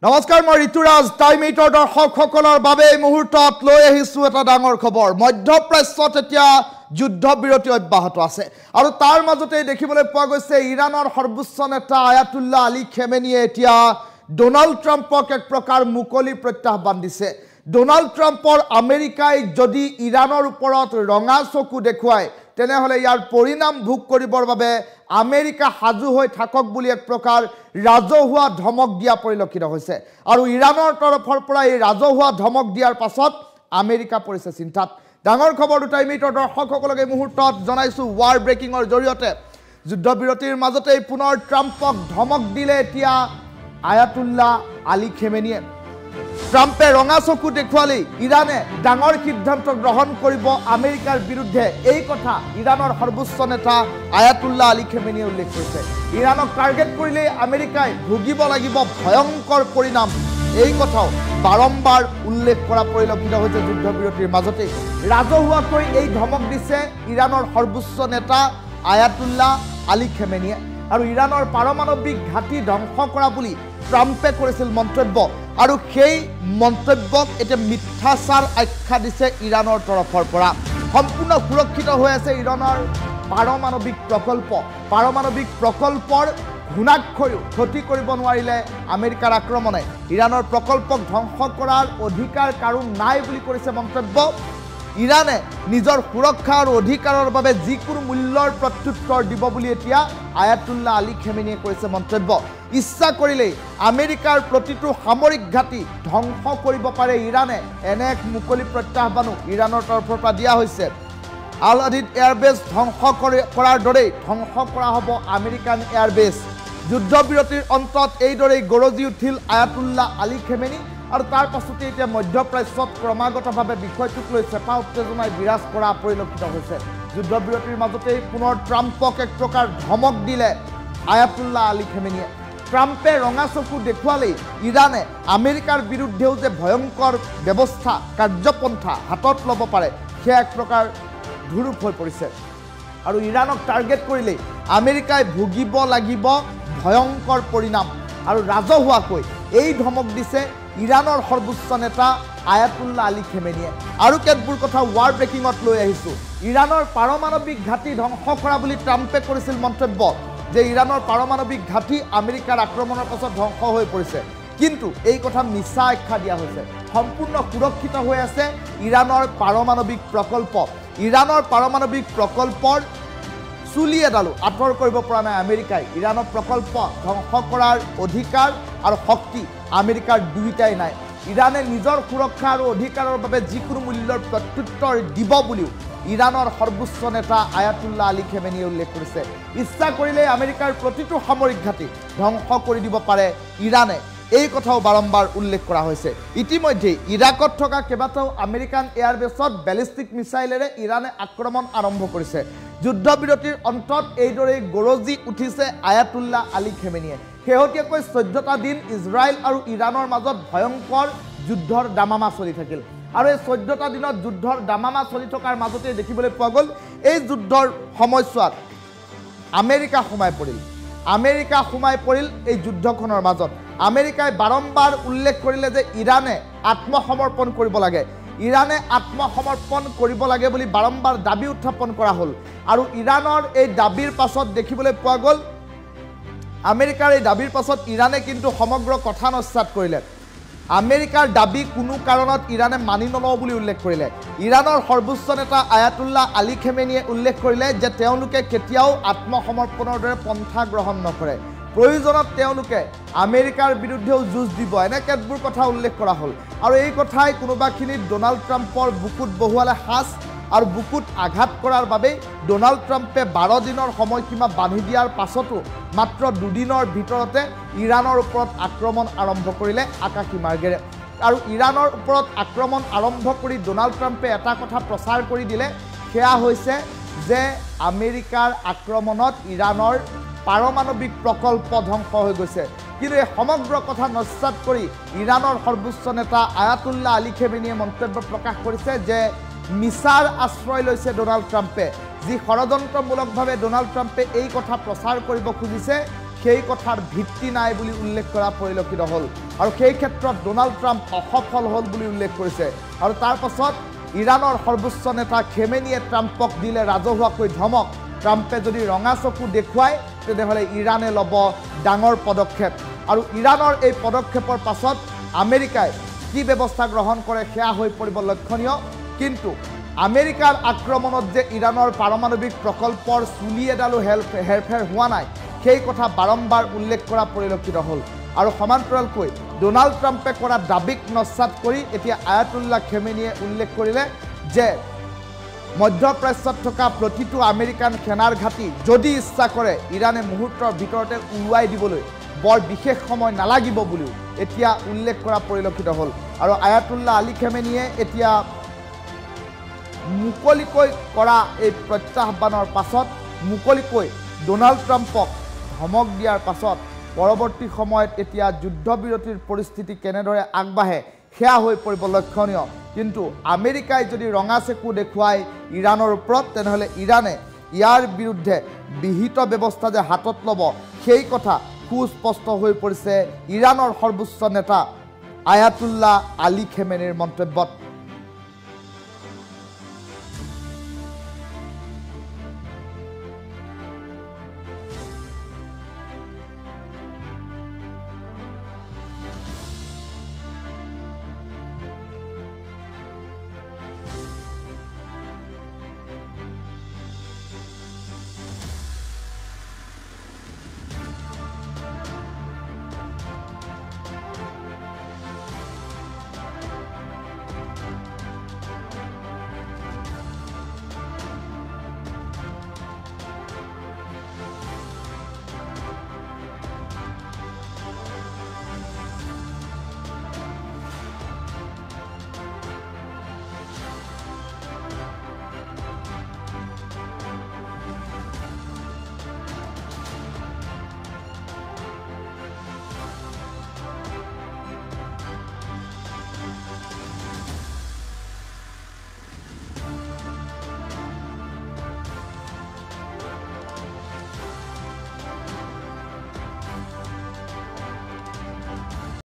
নমস্কাৰ মই ঋতুৰাজ টাইম 8 দৰ্শকসকলৰ বাবে এই মুহূৰ্তত লৈ আহিছো এটা ডাঙৰ খবৰ মধ্যপ্ৰাচ্যত এতিয়া যুদ্ধবিৰতি অব্যাহত আছে আৰু তাৰ মাজতে দেখিবলৈ পোৱা গৈছে ইৰাণৰ সৰ্বোচ্চ নেতা আয়াতুল্লাহ আলী খেমেনিয়ে এতিয়া ডোনাল্ড ট্ৰাম্পক এক প্ৰকাৰ মুকলি প্ৰত্যাহ্বান দিছে ডোনাল্ড ট্ৰাম্পৰ আমেৰিকাই যদি ইৰাণৰ ওপৰত ৰঙা চকু দেখুৱায় তেনেহলে ইয়াৰ পৰিণাম ভোগ কৰিবৰ বাবে আমেৰিকা সাজু হৈ থাকক বুলি এক প্ৰকাৰ ৰাজহুৱা ধমক দিয়া পৰিলক্ষিত হৈছে আৰু ইৰাণৰ তৰফৰ পৰা এই ৰাজহুৱা ধমক দিয়াৰ পাছত আমেৰিকা পৰিছে চিন্তাত ডাঙৰ খবৰটো টাইম 8 দৰ্শকসকলক এই মুহূৰ্তত জনাইছো ৱাৰ ব্ৰেকিংৰ জৰিয়তে যুদ্ধবিৰতিৰ মাজতে পুনৰ ট্ৰাম্পক ধমক দিলে এতিয়া আয়াতুল্লাহ আলী খেমেনিয়ে ট্ৰাম্পে ৰঙা চকু দেখুৱালে ইৰাণে ডাঙৰ সিদ্ধান্ত গ্ৰহণ কৰিব আমেৰিকাৰ বিৰুদ্ধে এই কথা ইৰাণৰ সৰ্বোচ্চ নেতা আয়াতুল্লাহ আলী খেমেনিয়ে উল্লেখ কৰিছে ইৰাণক টাৰ্গেট কৰিলে আমেৰিকাই ভুগিব লাগিব ভয়ংকৰ পৰিণাম এই কথাও বাৰম্বাৰ উল্লেখ কৰা পৰিলক্ষিত হৈছে যুদ্ধবিৰতিৰ মাজতে ৰাজহুৱাকৈ এই ধমক দিছে ইৰাণৰ সৰ্বোচ্চ নেতা আয়াতুল্লাহ আলী খেমেনিয়ে আৰু ইৰাণৰ পাৰমাণৱিক ঘাটি ধ্বংস কৰা বুলি ট্ৰাম্পে কৰিছিল মন্তব্য আৰু সেই মন্তব্যক এটা মিথ্যাচাৰ আখ্যা দিছে ইৰাণৰ তৰফৰ পৰা সম্পূৰ্ণ সুৰক্ষিত হৈ আছে ইৰাণৰ পাৰমাণৱিক প্ৰকল্পৰ ঘুণাক্ষয়ো ক্ষতি কৰিব নোৱাৰিলে আমেৰিকাৰ আক্ৰমণে ইৰাণৰ প্ৰকল্পক ধ্বংস কৰাৰ অধিকাৰ কাৰো নাই বুলি কৰিছে মন্তব্য ইৰাণে নিজৰ সুৰক্ষা আৰু অধিকাৰৰ বাবে যিকোনো মূল্যৰ প্ৰত্যুত্তৰ দিব বুলি এতিয়া আয়াতুল্লাহ আলী খেমেনিয়ে কৰিছে মন্তব্য ইচ্ছা কৰিলে আমেৰিকাৰ প্ৰতিটো সামৰিক ঘাটি ধ্বংস কৰিব পাৰে ইৰাণে এনে এক মুকলি প্ৰত্যাহ্বানো ইৰাণৰ তৰফৰ পৰা দিয়া হৈছে আল আদিদ এয়াৰবেছ ধ্বংস কৰাৰ দৰে ধ্বংস কৰা হ'ব আমেৰিকান এয়াৰবেছ যুদ্ধবিৰতিৰ অন্তত এইদৰে গৰজি উঠিল আয়াতুল্লাহ আলী খেমেনি আৰু তাৰ পাছতে এতিয়া মধ্যপ্ৰাচ্যত ক্ৰমাগতভাৱে বিষয়টোক লৈ চেপা উত্তেজনাই বিৰাজ কৰা পৰিলক্ষিত হৈছে যুদ্ধবিৰতিৰ মাজতে পুনৰ ট্ৰাম্পক এক প্ৰকাৰ ধমক দিলে আয়াতুল্লাহ আলী খেমেনিয়ে ট্ৰাম্পে ৰঙা চকু দেখুৱালেই ইৰাণে আমেৰিকাৰ বিৰুদ্ধেও যে ভয়ংকৰ ব্যৱস্থা কাৰ্যপন্থা হাতত ল'ব পাৰে সেয়া এক প্ৰকাৰ ধুৰুপ হৈ পৰিছে আৰু ইৰাণক টাৰ্গেট কৰিলেই আমেৰিকাই ভুগিব লাগিব ভয়ংকৰ পৰিণাম আৰু ৰাজহুৱাকৈ এই ধমক দিছে ইৰাণৰ সৰ্বোচ্চ নেতা আয়াতুল্লাহ আলী খেমেনিয়ে আৰু কেতবোৰ কথা ৱাৰ ব্ৰেকিঙত লৈ আহিছোঁ ইৰাণৰ পাৰমাণৱিক ঘাটি ধ্বংস কৰা বুলি ট্ৰাম্পে কৰিছিল মন্তব্য যে ইৰাণৰ পাৰমাণৱিক ঘাটি আমেৰিকাৰ আক্ৰমণৰ পাছত ধ্বংস হৈ পৰিছে কিন্তু এই কথা মিছা আখ্যা দিয়া হৈছে সম্পূৰ্ণ সুৰক্ষিত হৈ আছে ইৰাণৰ পাৰমাণৱিক প্ৰকল্পৰ চুলি এডালো আঁতৰ কৰিব পৰা নাই আমেৰিকাই ইৰাণৰ প্ৰকল্প ধ্বংস কৰাৰ অধিকাৰ আৰু শক্তি আমেৰিকাৰ দুয়োটাই নাই ইৰাণে নিজৰ সুৰক্ষা আৰু অধিকাৰৰ বাবে যিকোনো মূল্যৰ প্ৰত্যুত্তৰ দিব বুলিও ইৰাণৰ সৰ্বোচ্চ নেতা আয়াতুল্লাহ আলী খেমেনিয়ে উল্লেখ কৰিছে ইচ্ছা কৰিলে আমেৰিকাৰ প্ৰতিটো সামৰিক ঘাটি ধ্বংস কৰি দিব পাৰে ইৰাণে এই কথাও বাৰম্বাৰ উল্লেখ কৰা হৈছে ইতিমধ্যে ইৰাকত থকা কেইবাটাও আমেৰিকান এয়াৰবেছত বেলিষ্টিক মিছাইলেৰে ইৰাণে আক্ৰমণ আৰম্ভ কৰিছে যুদ্ধবিৰতিৰ অন্তত এইদৰে গৰজি উঠিছে আয়াতুল্লাহ আলী খেমেনিয়ে শেহতীয়াকৈ 14টা দিন ইজৰাইল আৰু ইৰাণৰ মাজত ভয়ংকৰ যুদ্ধৰ দামামা চলি থাকিল আৰু এই 14টা দিনত যুদ্ধৰ দামামা চলি থকাৰ মাজতে দেখিবলৈ পোৱা গ'ল এই যুদ্ধৰ সময়ছোৱাত আমেৰিকা সোমাই পৰিল এই যুদ্ধখনৰ মাজত আমেৰিকাই বাৰম্বাৰ উল্লেখ কৰিলে যে ইৰাণে আত্মসমৰ্পণ কৰিব লাগে বুলি বাৰম্বাৰ দাবী উত্থাপন কৰা হ'ল আৰু ইৰাণৰ এই দাবীৰ পাছত দেখিবলৈ পোৱা গ'ল আমেৰিকাৰ এই দাবীৰ পাছত ইৰাণে কিন্তু সমগ্ৰ কথা নস্যাৎ কৰিলে আমেৰিকাৰ দাবী কোনো কাৰণত ইৰাণে মানি নলওঁ বুলি উল্লেখ কৰিলে ইৰাণৰ সৰ্বোচ্চ নেতা আয়াতুল্লাহ আলী খেমেনিয়ে উল্লেখ কৰিলে যে তেওঁলোকে কেতিয়াও আত্মসমৰ্পণৰ দৰে পন্থা গ্ৰহণ নকৰে প্ৰয়োজনত তেওঁলোকে আমেৰিকাৰ বিৰুদ্ধেও যুঁজ দিব এনে কেতবোৰ কথা উল্লেখ কৰা হ'ল আৰু এই কথাই কোনোবাখিনিত ডোনাল্ড ট্ৰাম্পৰ বুকুত বহুৱালে সাজ আৰু বুকুত আঘাত কৰাৰ বাবে ডোনাল্ড ট্ৰাম্পে 12 দিনৰ সময়সীমা বান্ধি দিয়াৰ পাছতো মাত্ৰ 2 দিনৰ ভিতৰতে ইৰাণৰ ওপৰত আক্ৰমণ আৰম্ভ কৰিলে আকাশী মাৰ্গেৰে আৰু ইৰাণৰ ওপৰত আক্ৰমণ আৰম্ভ কৰি ডোনাল্ড ট্ৰাম্পে এটা কথা প্ৰচাৰ কৰি দিলে সেয়া হৈছে যে আমেৰিকাৰ আক্ৰমণত ইৰাণৰ পাৰমাণৱিক প্ৰকল্প ধ্বংস হৈ গৈছে কিন্তু এই সমগ্ৰ কথা নস্যাৎ কৰি ইৰাণৰ সৰ্বোচ্চ নেতা আয়াতুল্লাহ আলী খেমেনিয়ে মন্তব্য প্ৰকাশ কৰিছে যে মিছাৰ আশ্ৰয় লৈছে ডোনাল্ড ট্ৰাম্পে যি ষড়যন্ত্ৰমূলকভাৱে ডোনাল্ড ট্ৰাম্পে এই কথা প্ৰচাৰ কৰিব খুজিছে সেই কথাৰ ভিত্তি নাই বুলি উল্লেখ কৰা পৰিলক্ষিত হ'ল আৰু সেই ক্ষেত্ৰত ডোনাল্ড ট্ৰাম্প অসফল হ'ল বুলি উল্লেখ কৰিছে আৰু তাৰ পাছত ইৰাণৰ সৰ্বোচ্চ নেতা খেমেনিয়ে ট্ৰাম্পক দিলে ৰাজহুৱাকৈ ধমক ট্ৰাম্পে যদি ৰঙা চকু দেখুৱায় তেনেহ'লে ইৰাণে ল'ব ডাঙৰ পদক্ষেপ আৰু ইৰাণৰ এই পদক্ষেপৰ পাছত আমেৰিকাই কি ব্যৱস্থা গ্ৰহণ কৰে সেয়া হৈ পৰিব লক্ষণীয় কিন্তু আমেৰিকাৰ আক্ৰমণত যে ইৰাণৰ পাৰমাণৱিক প্ৰকল্পৰ চুলি এডালো হেৰফেৰ হোৱা নাই সেই কথা বাৰম্বাৰ উল্লেখ কৰা পৰিলক্ষিত হ'ল আৰু সমান্তৰালকৈ ডোনাল্ড ট্ৰাম্পে কৰা দাবীক নস্যাৎ কৰি এতিয়া আয়াতুল্লাহ খেমেনিয়ে উল্লেখ কৰিলে যে মধ্যপ্ৰাচ্যত থকা প্ৰতিটো আমেৰিকান সেনাৰ ঘাটি যদি ইচ্ছা কৰে ইৰাণে মুহূৰ্তৰ ভিতৰতে উৰুৱাই দিবলৈ বৰ বিশেষ সময় নালাগিব বুলিও এতিয়া উল্লেখ কৰা পৰিলক্ষিত হ'ল আৰু আয়াতুল্লাহ আলী খেমেনিয়ে এতিয়া মুকলিকৈ কৰা এই প্ৰত্যাহ্বানৰ পাছত মুকলিকৈ ডোনাল্ড ট্ৰাম্পক ধমক দিয়াৰ পাছত পৰৱৰ্তী সময়ত এতিয়া যুদ্ধবিৰতিৰ পৰিস্থিতি কেনেদৰে আগবাঢ়ে সেয়া হৈ পৰিব লক্ষণীয় কিন্তু আমেৰিকাই যদি ৰঙা চকু দেখুৱায় ইৰাণৰ ওপৰত তেনেহ'লে ইৰাণে ইয়াৰ বিৰুদ্ধে বিহিত ব্যৱস্থা যে হাতত ল'ব সেই কথা সুস্পষ্ট হৈ পৰিছে ইৰাণৰ সৰ্বোচ্চ নেতা আয়াতুল্লাহ আলী খেমেনিৰ মন্তব্যত